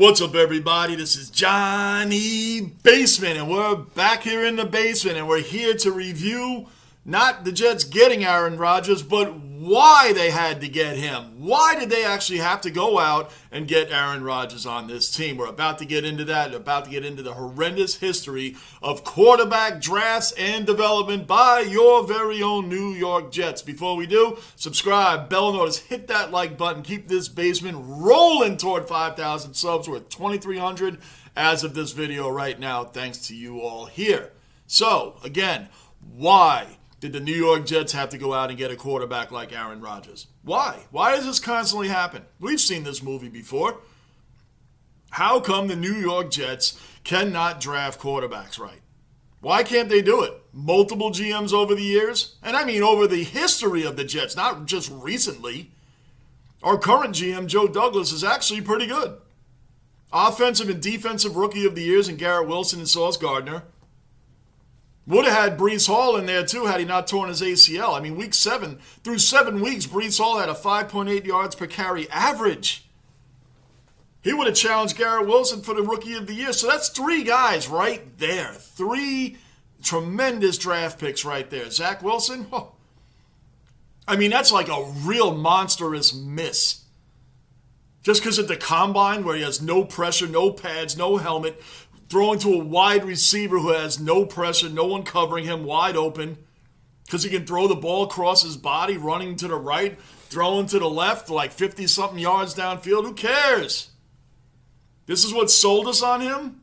What's up, everybody? This is Johnny Basement, and we're back here in the basement, and we're here to review not the Jets getting Aaron Rodgers, but why they had to get him. Why did they actually have to go out and get Aaron Rodgers on this team? We're about to get into that. We're about to get into the horrendous history of quarterback drafts and development by your very own New York Jets. Before we do, subscribe, bell notice, hit that like button. Keep this basement rolling toward 5,000 subs. We're at 2,300 as of this video right now, thanks to you all here. So, again, why did the New York Jets have to go out and get a quarterback like Aaron Rodgers? Why? Why does this constantly happen? We've seen this movie before. How come the New York Jets cannot draft quarterbacks right? Why can't they do it? Multiple GMs over the years? And I mean over the history of the Jets, not just recently. Our current GM, Joe Douglas, is actually pretty good. Offensive and defensive rookie of the years in Garrett Wilson and Sauce Gardner. Would have had Breece Hall in there too had he not torn his ACL. I mean, week 7, through 7 weeks, Breece Hall had a 5.8 yards per carry average. He would have challenged Garrett Wilson for the rookie of the year. So that's 3 guys right there. 3 tremendous draft picks right there. Zach Wilson, I mean, that's like a real monstrous miss. Just because at the combine where he has no pressure, no pads, no helmet, throwing to a wide receiver who has no pressure, no one covering him, wide open, because he can throw the ball across his body, running to the right, throwing to the left, like 50-something yards downfield. Who cares? This is what sold us on him?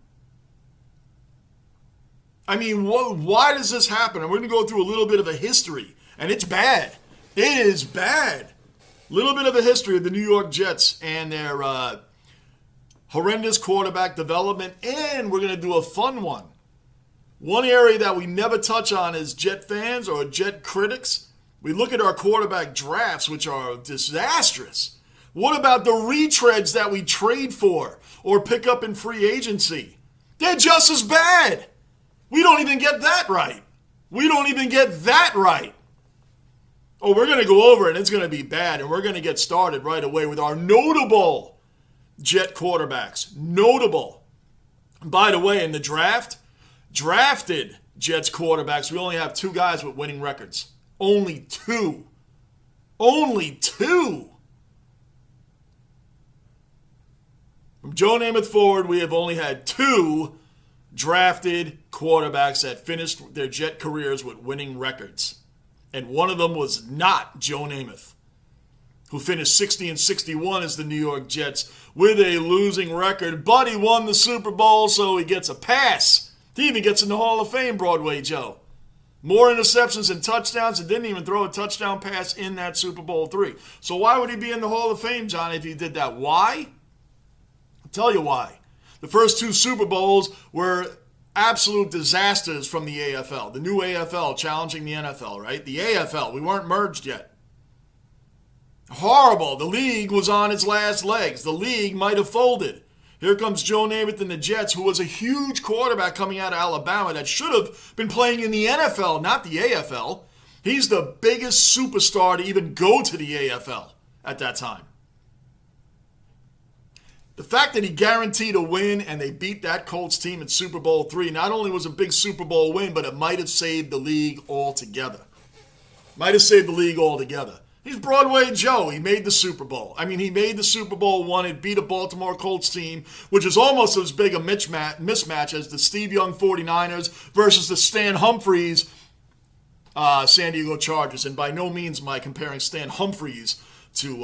I mean, why does this happen? And we're going to go through a little bit of a history, and it's bad. It is bad. Little bit of a history of the New York Jets and their horrendous quarterback development, and we're going to do a fun one. One area that we never touch on as Jet fans or Jet critics, we look at our quarterback drafts, which are disastrous. What about the retreads that we trade for or pick up in free agency? They're just as bad. We don't even get that right. We don't even get that right. Oh, we're going to go over it, and it's going to be bad, and we're going to get started right away with our notable Jet quarterbacks. Notable. By the way, in the drafted Jets quarterbacks, we only have 2 guys with winning records. Only 2. Only 2. From Joe Namath forward, we have only had 2 drafted quarterbacks that finished their Jet careers with winning records. And one of them was not Joe Namath, who finished 60-61 as the New York Jets with a losing record. But he won the Super Bowl, so he gets a pass. He even gets in the Hall of Fame, Broadway Joe. More interceptions and touchdowns, and didn't even throw a touchdown pass in that Super Bowl 3. So why would he be in the Hall of Fame, Johnny, if he did that? Why? I'll tell you why. The first 2 Super Bowls were absolute disasters from the AFL. The new AFL challenging the NFL, right? The AFL, we weren't merged yet. Horrible. The league was on its last legs. The league might have folded. Here comes Joe Namath and the Jets, who was a huge quarterback coming out of Alabama that should have been playing in the NFL, not the AFL. He's the biggest superstar to even go to the AFL at that time. The fact that he guaranteed a win and they beat that Colts team in Super Bowl 3 not only was a big Super Bowl win, but it might have saved the league altogether. Might have saved the league altogether. He's Broadway Joe. He made the Super Bowl. I mean, he made the Super Bowl, won it, beat a Baltimore Colts team, which is almost as big a mismatch as the Steve Young 49ers versus the Stan Humphries San Diego Chargers. And by no means am I comparing Stan Humphries to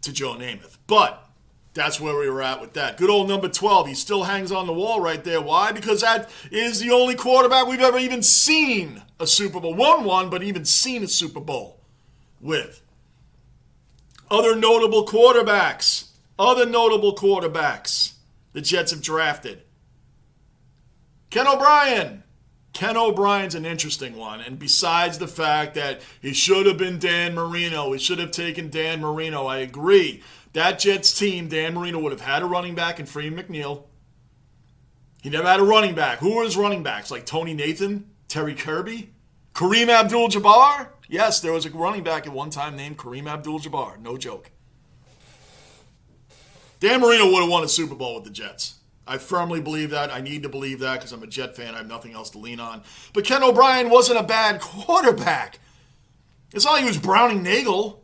Joe Namath. But that's where we were at with that. Good old number 12. He still hangs on the wall right there. Why? Because that is the only quarterback we've ever even seen a Super Bowl. Won one, but even seen a Super Bowl with. Other notable quarterbacks the Jets have drafted. Ken O'Brien. Ken O'Brien's an interesting one, and besides the fact that he should have been Dan Marino, he should have taken Dan Marino, I agree. That Jets team, Dan Marino would have had a running back in Freeman McNeil. He never had a running back. Who were his running backs? Like Tony Nathan? Terry Kirby? Kareem Abdul-Jabbar? Yes, there was a running back at one time named Kareem Abdul-Jabbar. No joke. Dan Marino would have won a Super Bowl with the Jets. I firmly believe that. I need to believe that because I'm a Jet fan. I have nothing else to lean on. But Ken O'Brien wasn't a bad quarterback. It's not like he was Browning Nagel.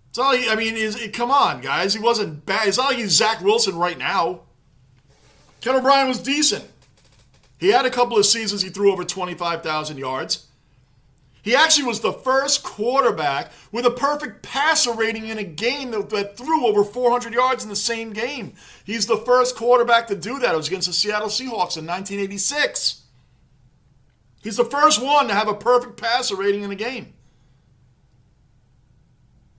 It's not like, come on, guys. He wasn't bad. It's not like he's Zach Wilson right now. Ken O'Brien was decent. He had a couple of seasons he threw over 25,000 yards. He actually was the first quarterback with a perfect passer rating in a game that threw over 400 yards in the same game. He's the first quarterback to do that. It was against the Seattle Seahawks in 1986. He's the first one to have a perfect passer rating in a game.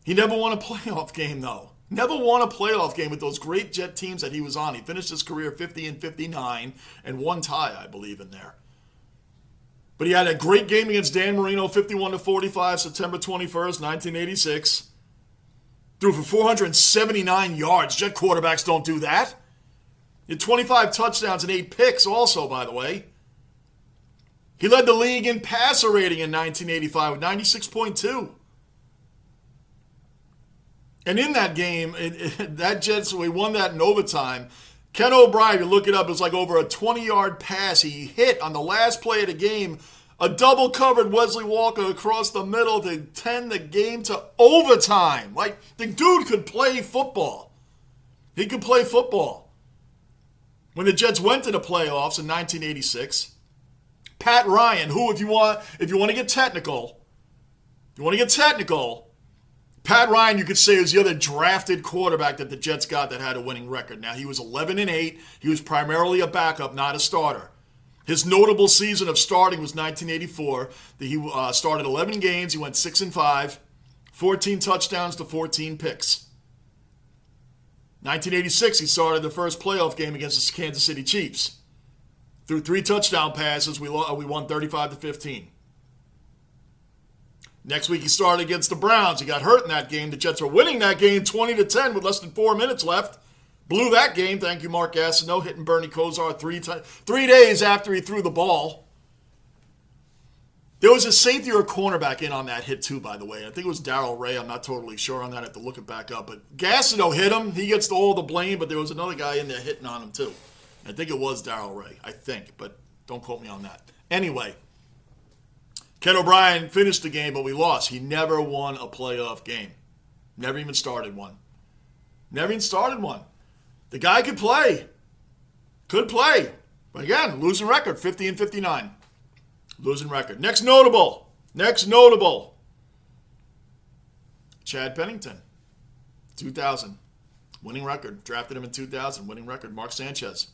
He never won a playoff game, though. Never won a playoff game with those great Jet teams that he was on. He finished his career 50-59 and one tie, I believe, in there. But he had a great game against Dan Marino, 51-45, September 21st, 1986. Threw for 479 yards. Jet quarterbacks don't do that. He had 25 touchdowns and 8 picks also, by the way. He led the league in passer rating in 1985 with 96.2. And in that game, that Jets, we won that in overtime. Ken O'Brien, if you look it up, it was like over a 20-yard pass he hit on the last play of the game. A double-covered Wesley Walker across the middle to tend the game to overtime. Like, the dude could play football. He could play football. When the Jets went to the playoffs in 1986, Pat Ryan, who, if you want to get technical, Pat Ryan, you could say, is the other drafted quarterback that the Jets got that had a winning record. Now, he was 11-8. He was primarily a backup, not a starter. His notable season of starting was 1984. He started 11 games. He went 6-5, 14 touchdowns to 14 picks. 1986, he started the first playoff game against the Kansas City Chiefs. Through 3 touchdown passes, we won 35-15. Next week, he started against the Browns. He got hurt in that game. The Jets were winning that game 20-10 with less than 4 minutes left. Blew that game. Thank you, Mark Gastineau, hitting Bernie Kosar 3 days after he threw the ball. There was a safety or a cornerback in on that hit, too, by the way. I think it was Darrell Ray. I'm not totally sure on that. I have to look it back up. But Gastineau hit him. He gets all the blame, but there was another guy in there hitting on him, too. I think it was Darrell Ray. I think, but don't quote me on that. Anyway, Ken O'Brien finished the game, but we lost. He never won a playoff game. Never even started one. The guy could play. But again, losing record, 50-59. Losing record. Next notable. Chad Pennington, 2000. Winning record. Drafted him in 2000. Winning record. Mark Sanchez.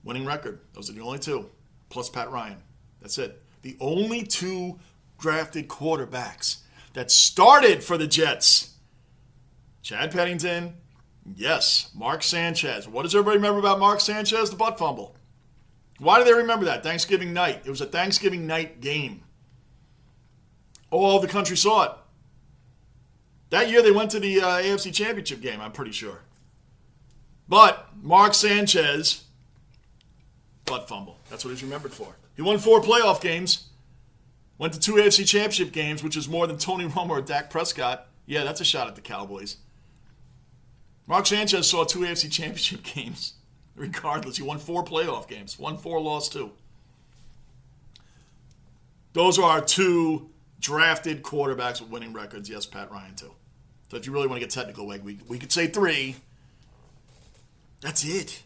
Winning record. Those are the only 2. Plus Pat Ryan. That's it. The only 2 drafted quarterbacks that started for the Jets. Chad Pennington, yes. Mark Sanchez. What does everybody remember about Mark Sanchez? The butt fumble. Why do they remember that? Thanksgiving night. It was a Thanksgiving night game. All the country saw it. That year they went to the AFC Championship game, I'm pretty sure. But Mark Sanchez, butt fumble. That's what he's remembered for. He won 4 playoff games, went to 2 AFC Championship games, which is more than Tony Romo or Dak Prescott. Yeah, that's a shot at the Cowboys. Mark Sanchez saw 2 AFC Championship games. Regardless, he won 4 playoff games. Won 4, lost 2. Those are our 2 drafted quarterbacks with winning records. Yes, Pat Ryan, too. So if you really want to get technical, we could say 3. That's it.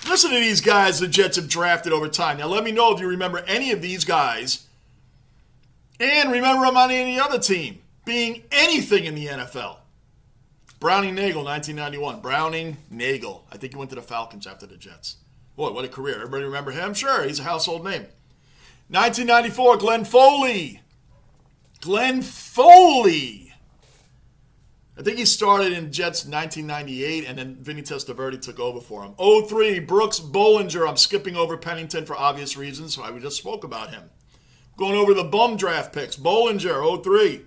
Listen to these guys the Jets have drafted over time. Now, let me know if you remember any of these guys and remember them on any other team being anything in the NFL. Browning Nagel, 1991. Browning Nagel. I think he went to the Falcons after the Jets. Boy, what a career. Everybody remember him? Sure, he's a household name. 1994, Glenn Foley. I think he started in Jets 1998, and then Vinny Testaverde took over for him. 03, Brooks Bollinger. I'm skipping over Pennington for obvious reasons, so we just spoke about him. Going over the bum draft picks. Bollinger, 03.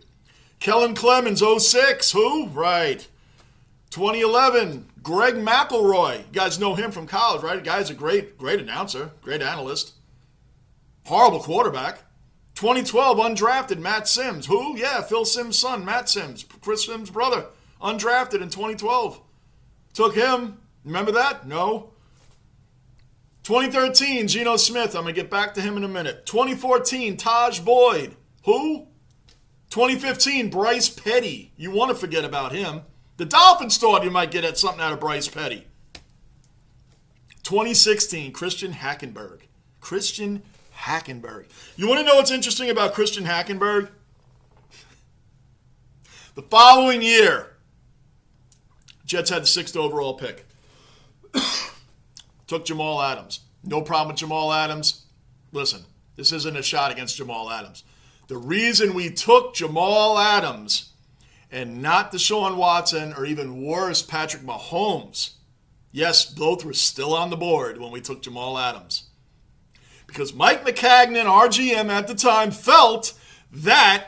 Kellen Clemens, 06. Who? Right. 2011, Greg McElroy. You guys know him from college, right? The guy's a great announcer, great analyst. Horrible quarterback. 2012, undrafted, Matt Sims. Who? Yeah, Phil Sims' son, Matt Sims. Chris Sims' brother. undrafted in 2012. Took him. Remember that? No. 2013, Geno Smith. I'm going to get back to him in a minute. 2014, Taj Boyd. Who? 2015, Bryce Petty. You want to forget about him. The Dolphins thought you might get something out of Bryce Petty. 2016, Christian Hackenberg. Christian Hackenberg. You want to know what's interesting about Christian Hackenberg? The following year, Jets had the 6th overall pick. Took Jamal Adams. No problem with Jamal Adams. Listen, this isn't a shot against Jamal Adams. The reason we took Jamal Adams and not Deshaun Watson or even worse, Patrick Mahomes, yes, both were still on the board when we took Jamal Adams. Because Mike McCagnon, our GM at the time, felt that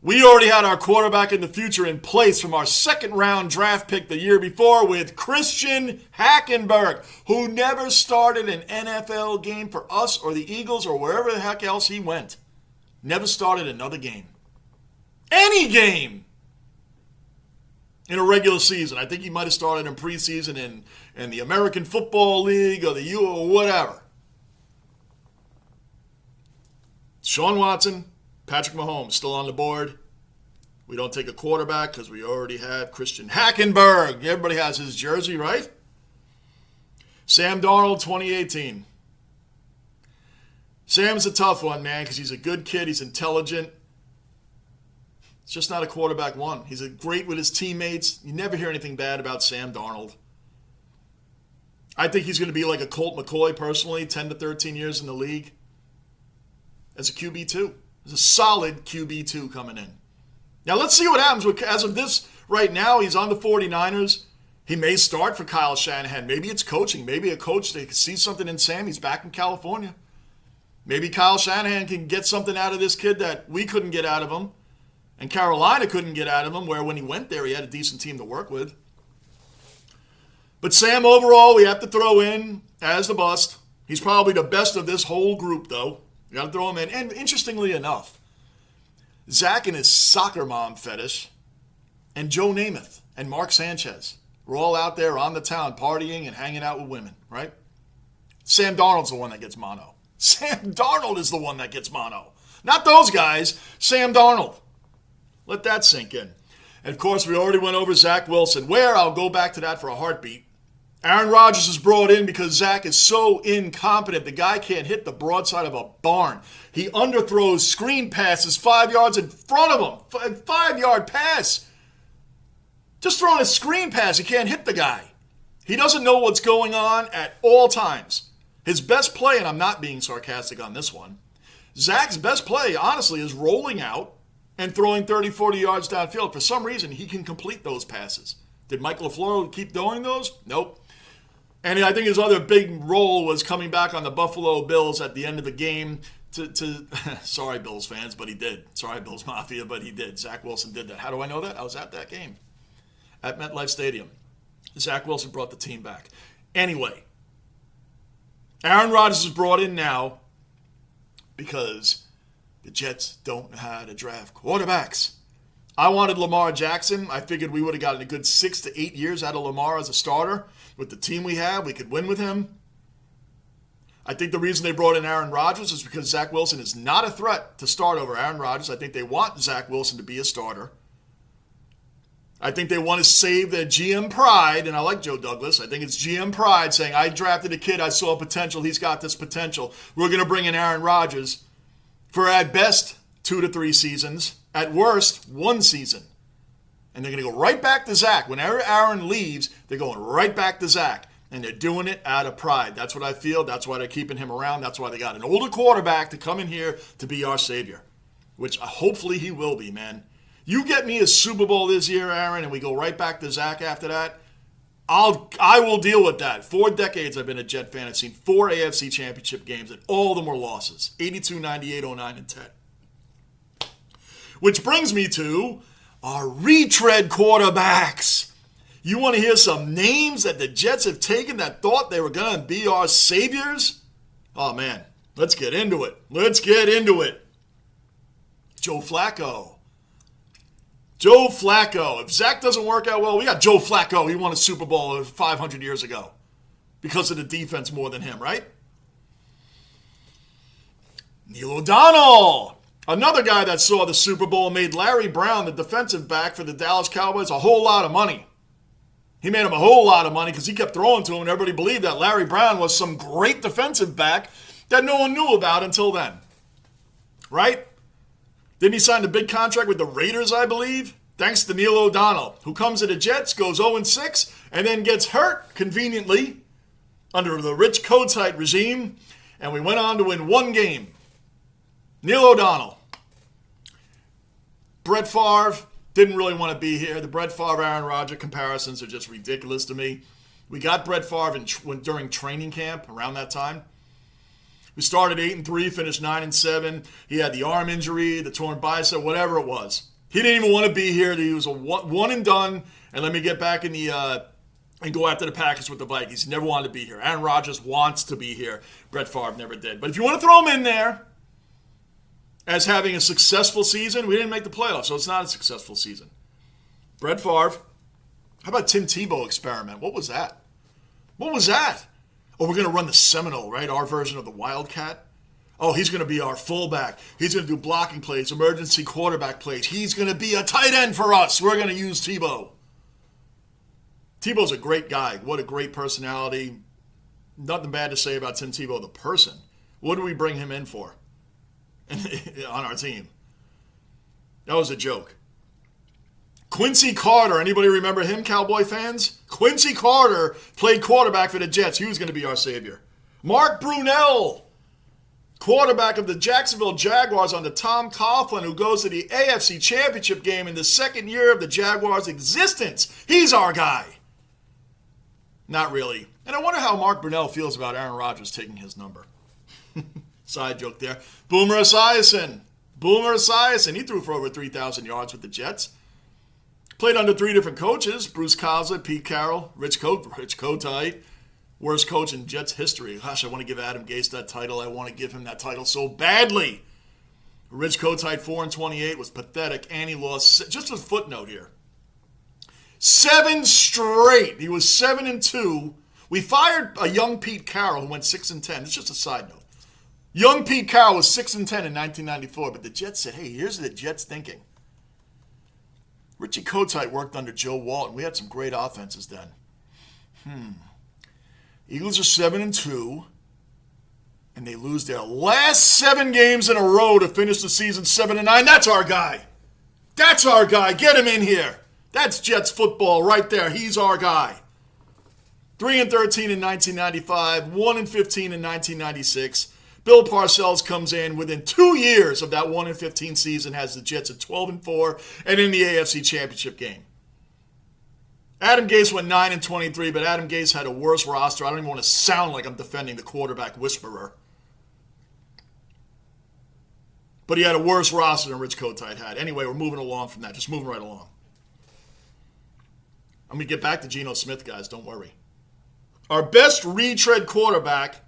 we already had our quarterback in the future in place from our 2nd-round draft pick the year before with Christian Hackenberg, who never started an NFL game for us or the Eagles or wherever the heck else he went. Never started another game. Any game in a regular season. I think he might have started in preseason in the American Football League or the U or whatever. Deshaun Watson, Patrick Mahomes, still on the board. We don't take a quarterback because we already have Christian Hackenberg. Everybody has his jersey, right? Sam Darnold, 2018. Sam's a tough one, man, because he's a good kid. He's intelligent. It's just not a quarterback one. He's great with his teammates. You never hear anything bad about Sam Darnold. I think he's going to be like a Colt McCoy, personally, 10 to 13 years in the league as a QB2. There's a solid QB2 coming in. Now, let's see what happens. As of this right now, he's on the 49ers. He may start for Kyle Shanahan. Maybe it's coaching. Maybe a coach, they can see something in Sam. He's back in California. Maybe Kyle Shanahan can get something out of this kid that we couldn't get out of him and Carolina couldn't get out of him, where when he went there, he had a decent team to work with. But Sam, overall, we have to throw in as the bust. He's probably the best of this whole group, though. You got to throw him in. And interestingly enough, Zach and his soccer mom fetish and Joe Namath and Mark Sanchez were all out there on the town partying and hanging out with women, right? Sam Darnold's the one that gets mono. Sam Darnold is the one that gets mono. Not those guys. Sam Darnold. Let that sink in. And, of course, we already went over Zach Wilson. Where? I'll go back to that for a heartbeat. Aaron Rodgers is brought in because Zach is so incompetent. The guy can't hit the broadside of a barn. He underthrows screen passes 5 yards in front of him. 5-yard pass. Just throwing a screen pass. He can't hit the guy. He doesn't know what's going on at all times. His best play, and I'm not being sarcastic on this one, Zach's best play, honestly, is rolling out and throwing 30, 40 yards downfield. For some reason, he can complete those passes. Did Mike LaFleur keep doing those? Nope. And I think his other big role was coming back on the Buffalo Bills at the end of the game to sorry, Bills fans, but he did. Sorry, Bills Mafia, but he did. Zach Wilson did that. How do I know that? I was at that game at MetLife Stadium. Zach Wilson brought the team back. Anyway, Aaron Rodgers is brought in now because the Jets don't know how to draft quarterbacks. I wanted Lamar Jackson. I figured we would have gotten a good 6 to 8 years out of Lamar as a starter. With the team we have, we could win with him. I think the reason they brought in Aaron Rodgers is because Zach Wilson is not a threat to start over Aaron Rodgers. I think they want Zach Wilson to be a starter. I think they want to save their GM pride, and I like Joe Douglas. I think it's GM pride saying, I drafted a kid, I saw potential, he's got this potential. We're going to bring in Aaron Rodgers for at best 2 to 3 seasons, at worst 1 season. And they're going to go right back to Zach. Whenever Aaron leaves, they're going right back to Zach. And they're doing it out of pride. That's what I feel. That's why they're keeping him around. That's why they got an older quarterback to come in here to be our savior, which hopefully he will be, man. You get me a Super Bowl this year, Aaron, and we go right back to Zach after that, I will deal with that. 4 decades I've been a Jet fan. I've seen 4 AFC championship games, and all of them were losses. 82, 98, 09, and 10. Which brings me to our retread quarterbacks. You want to hear some names that the Jets have taken that thought they were going to be our saviors? Oh, man. Let's get into it. Let's get into it. Joe Flacco. Joe Flacco. If Zach doesn't work out well, we got Joe Flacco. He won a Super Bowl 500 years ago because of the defense more than him, right? Neil O'Donnell. Another guy that saw the Super Bowl and made Larry Brown, the defensive back for the Dallas Cowboys, a whole lot of money. He made him a whole lot of money because he kept throwing to him, and everybody believed that Larry Brown was some great defensive back that no one knew about until then. Right? Didn't he sign the big contract with the Raiders, I believe? Thanks to Neil O'Donnell, who comes to the Jets, goes 0-6, and then gets hurt, conveniently, under the Rich Kotite regime, and we went on to win one game. Neil O'Donnell. Brett Favre didn't really want to be here. The Brett Favre Aaron Rodgers comparisons are just ridiculous to me. We got Brett Favre during training camp around that time. We started 8-3, finished 9-7. He had the arm injury, the torn bicep, whatever it was. He didn't even want to be here. He was a one and done, and let me get back in the and go after the Packers with the Vikings. He never wanted to be here. Aaron Rodgers wants to be here. Brett Favre never did. But if you want to throw him in there as having a successful season, we didn't make the playoffs, so it's not a successful season. Brett Favre. How about Tim Tebow experiment? What was that? What was that? Oh, we're going to run the Seminole, right? Our version of the Wildcat. Oh, he's going to be our fullback. He's going to do blocking plays, emergency quarterback plays. He's going to be a tight end for us. We're going to use Tebow. Tebow's a great guy. What a great personality. Nothing bad to say about Tim Tebow, the person. What do we bring him in for on our team? That was a joke. Quincy Carter. Anybody remember him, Cowboy fans? Quincy Carter played quarterback for the Jets. He was going to be our savior. Mark Brunell, quarterback of the Jacksonville Jaguars under Tom Coughlin, who goes to the AFC Championship game in the second year of the Jaguars' existence. He's our guy. Not really. And I wonder how Mark Brunell feels about Aaron Rodgers taking his number. Side joke there. Boomer Esiason. Boomer Esiason. He threw for over 3,000 yards with the Jets. Played under three different coaches. Bruce Cosler, Pete Carroll, Rich Kotite. Worst coach in Jets history. Gosh, I want to give Adam Gase that title. I want to give him that title so badly. Rich Kotite, 4-28, was pathetic, and he lost. Just a footnote here. 7 straight. He was 7-2. We fired a young Pete Carroll who went 6-10. It's just a side note. Young Pete Carroll was 6-10 in 1994, but the Jets said, hey, here's the Jets thinking. Richie Kotite worked under Joe Walton. We had some great offenses then. Eagles are 7-2, and they lose their last 7 games in a row to finish the season 7-9. That's our guy. That's our guy. Get him in here. That's Jets football right there. He's our guy. 3-13 in 1995, 1-15 in 1996. Bill Parcells comes in within 2 years of that 1-15 season, has the Jets at 12-4 and in the AFC Championship game. Adam Gase went 9-23, but Adam Gase had a worse roster. I don't even want to sound like I'm defending the quarterback whisperer. But he had a worse roster than Rich Kotite had. Anyway, we're moving along from that. Just moving right along. I'm going to get back to Geno Smith, guys. Don't worry. Our best retread quarterback,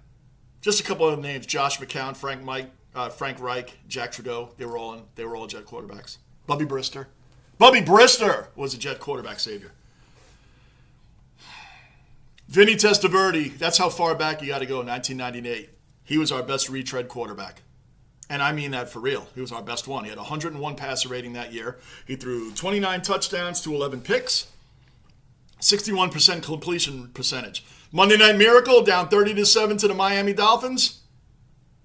just a couple of names: Josh McCown, Frank Reich, Jack Trudeau. They were all Jet quarterbacks. Bubby Brister. Bubby Brister was a Jet quarterback savior. Vinny Testaverde, that's how far back you got to go, 1998. He was our best retread quarterback. And I mean that for real. He was our best one. He had 101 passer rating that year. He threw 29 touchdowns to 11 picks, 61% completion percentage. Monday Night Miracle, down 30-7 to the Miami Dolphins.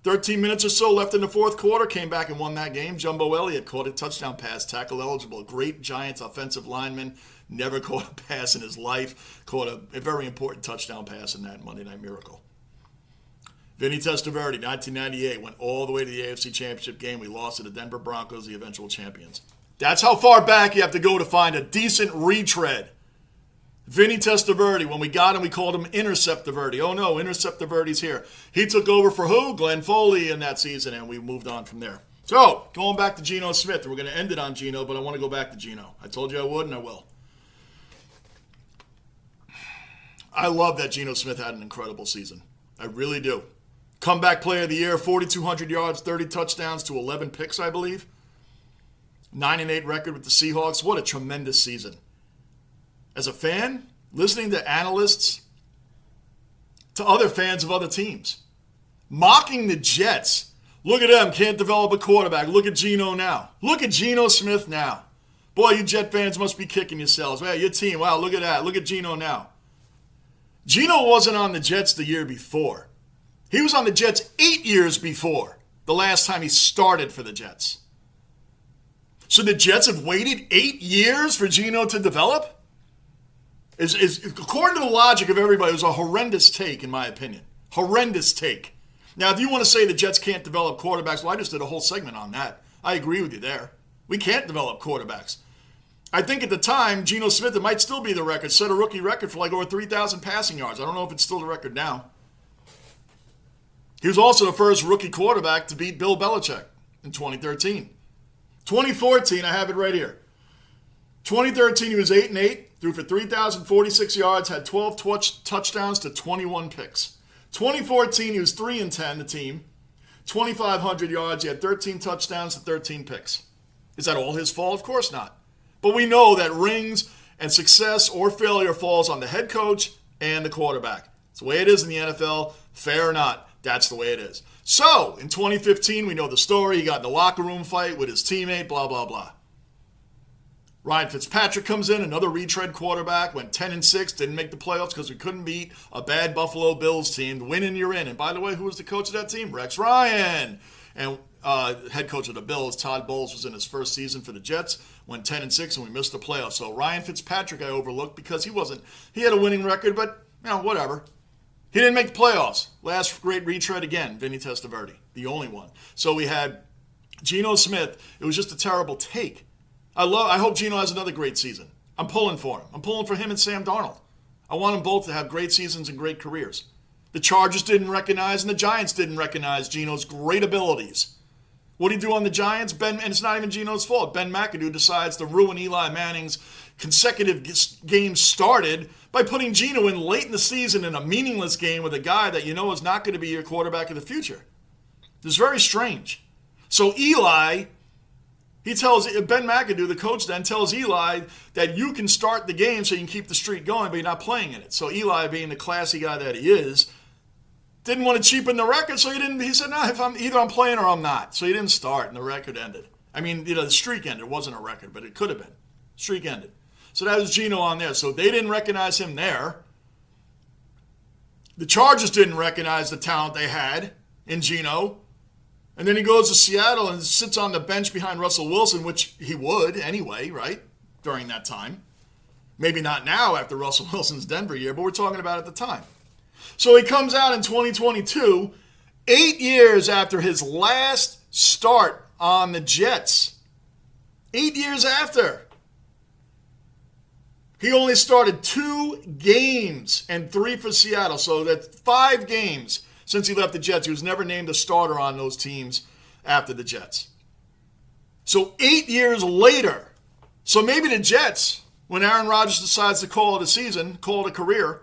13 minutes or so left in the fourth quarter. Came back and won that game. Jumbo Elliott caught a touchdown pass, tackle eligible. Great Giants offensive lineman. Never caught a pass in his life. Caught a very important touchdown pass in that Monday Night Miracle. Vinny Testaverde, 1998, went all the way to the AFC Championship game. We lost to the Denver Broncos, the eventual champions. That's how far back you have to go to find a decent retread. Vinny Testaverde, when we got him, we called him Interceptiverde. Oh no, Interceptiverde's here. He took over for who? Glenn Foley in that season, and we moved on from there. So, going back to Geno Smith. We're going to end it on Geno, but I want to go back to Geno. I told you I would, and I will. I love that Geno Smith had an incredible season. I really do. Comeback player of the year, 4,200 yards, 30 touchdowns to 11 picks, I believe. 9-8 record with the Seahawks. What a tremendous season. As a fan, listening to analysts, to other fans of other teams, mocking the Jets. Look at them, can't develop a quarterback. Look at Geno now. Look at Geno Smith now. Boy, you Jet fans must be kicking yourselves. Well, your team, wow, look at that. Look at Geno now. Geno wasn't on the Jets the year before. He was on the Jets 8 years before the last time he started for the Jets. So the Jets have waited 8 years for Geno to develop? Is according to the logic of everybody, it was a horrendous take, in my opinion. Horrendous take. Now, if you want to say the Jets can't develop quarterbacks, well, I just did a whole segment on that. I agree with you there. We can't develop quarterbacks. I think at the time, Geno Smith, it might still be the record, set a rookie record for like over 3,000 passing yards. I don't know if it's still the record now. He was also the first rookie quarterback to beat Bill Belichick in 2013. 2014, I have it right here. 2013, he was 8-8, threw for 3,046 yards, had 12 touchdowns to 21 picks. 2014, he was 3-10, the team. 2,500 yards, he had 13 touchdowns to 13 picks. Is that all his fault? Of course not. But we know that rings and success or failure falls on the head coach and the quarterback. It's the way it is in the NFL. Fair or not, that's the way it is. So, in 2015, we know the story. He got in the locker room fight with his teammate, blah, blah, blah. Ryan Fitzpatrick comes in, another retread quarterback, went 10-6, didn't make the playoffs because we couldn't beat a bad Buffalo Bills team. Win and you're in. And by the way, who was the coach of that team? Rex Ryan. And head coach of the Bills, Todd Bowles, was in his first season for the Jets, went 10-6, and we missed the playoffs. So Ryan Fitzpatrick I overlooked because he had a winning record, but, whatever. He didn't make the playoffs. Last great retread again, Vinny Testaverde, the only one. So we had Geno Smith. It was just a terrible take. I hope Geno has another great season. I'm pulling for him. I'm pulling for him and Sam Darnold. I want them both to have great seasons and great careers. The Chargers didn't recognize and the Giants didn't recognize Geno's great abilities. What do you do on the Giants? And it's not even Geno's fault. Ben McAdoo decides to ruin Eli Manning's consecutive games started by putting Geno in late in the season in a meaningless game with a guy that you know is not going to be your quarterback of the future. It's very strange. So Eli... Ben McAdoo, the coach then, tells Eli that you can start the game so you can keep the streak going, but you're not playing in it. So Eli, being the classy guy that he is, didn't want to cheapen the record, so he said, no, either I'm playing or I'm not. So he didn't start, and the record ended. The streak ended. It wasn't a record, but it could have been. Streak ended. So that was Geno on there. So they didn't recognize him there. The Chargers didn't recognize the talent they had in Geno. And then he goes to Seattle and sits on the bench behind Russell Wilson, which he would anyway, right, during that time. Maybe not now after Russell Wilson's Denver year, but we're talking about at the time. So he comes out in 2022, 8 years after his last start on the Jets. 8 years after. He only started 2 games and 3 for Seattle, so that's 5 games. Since he left the Jets, he was never named a starter on those teams after the Jets. So 8 years later, so maybe the Jets, when Aaron Rodgers decides to call it a season, call it a career,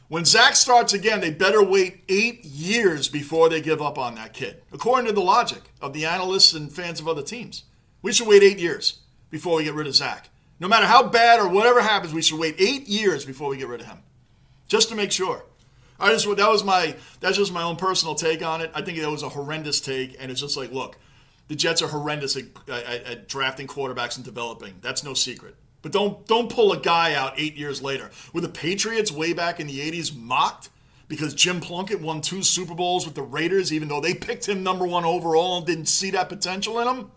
when Zach starts again, they better wait 8 years before they give up on that kid. According to the logic of the analysts and fans of other teams, we should wait 8 years before we get rid of Zach. No matter how bad or whatever happens, we should wait 8 years before we get rid of him, just to make sure. That's just my own personal take on it. I think that was a horrendous take, and it's just like, look, the Jets are horrendous at drafting quarterbacks and developing. That's no secret. But don't pull a guy out 8 years later. Were the Patriots way back in the 80s mocked because Jim Plunkett won 2 Super Bowls with the Raiders, even though they picked him number 1 overall and didn't see that potential in him?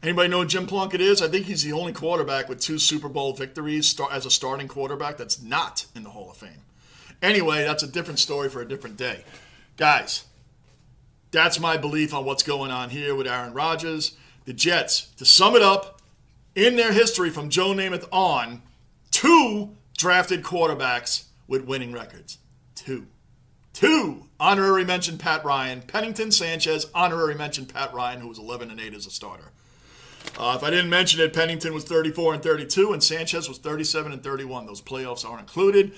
Anybody know who Jim Plunkett is? I think he's the only quarterback with 2 Super Bowl victories as a starting quarterback that's not in the Hall of Fame. Anyway, that's a different story for a different day. Guys, that's my belief on what's going on here with Aaron Rodgers. The Jets, to sum it up, in their history from Joe Namath on, 2 drafted quarterbacks with winning records. 2. Honorary mention Pat Ryan. Pennington, Sanchez, honorary mention Pat Ryan, who was 11-8 as a starter. If I didn't mention it, Pennington was 34-32, and Sanchez was 37-31. Those playoffs aren't included.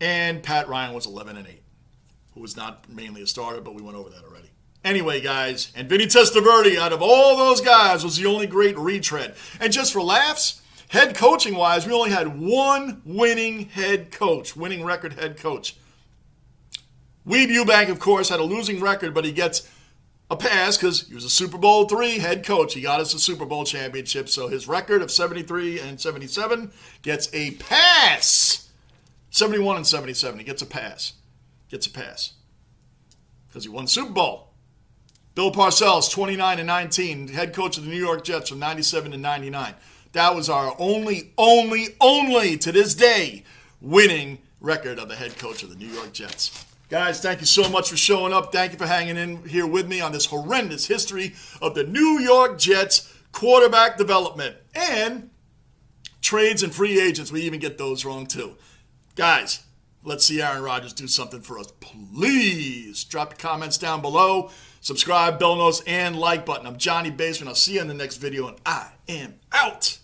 And Pat Ryan was 11-8, who was not mainly a starter, but we went over that already. Anyway, guys, and Vinny Testaverde, out of all those guys, was the only great retread. And just for laughs, head coaching-wise, we only had one winning record head coach. Weeb Ewbank, of course, had a losing record, but he gets a pass because he was a Super Bowl III head coach. He got us a Super Bowl championship, so his record of 73 and 77 gets a pass. 71 and 77, he gets a pass. Because he won the Super Bowl. Bill Parcells, 29 and 19, head coach of the New York Jets from 97 to 99. That was our only, to this day, winning record of the head coach of the New York Jets. Guys, thank you so much for showing up. Thank you for hanging in here with me on this horrendous history of the New York Jets quarterback development and trades and free agents. We even get those wrong too. Guys, let's see Aaron Rodgers do something for us. Please drop your comments down below. Subscribe, bell notice, and like button. I'm Johnny Basement. I'll see you in the next video, and I am out.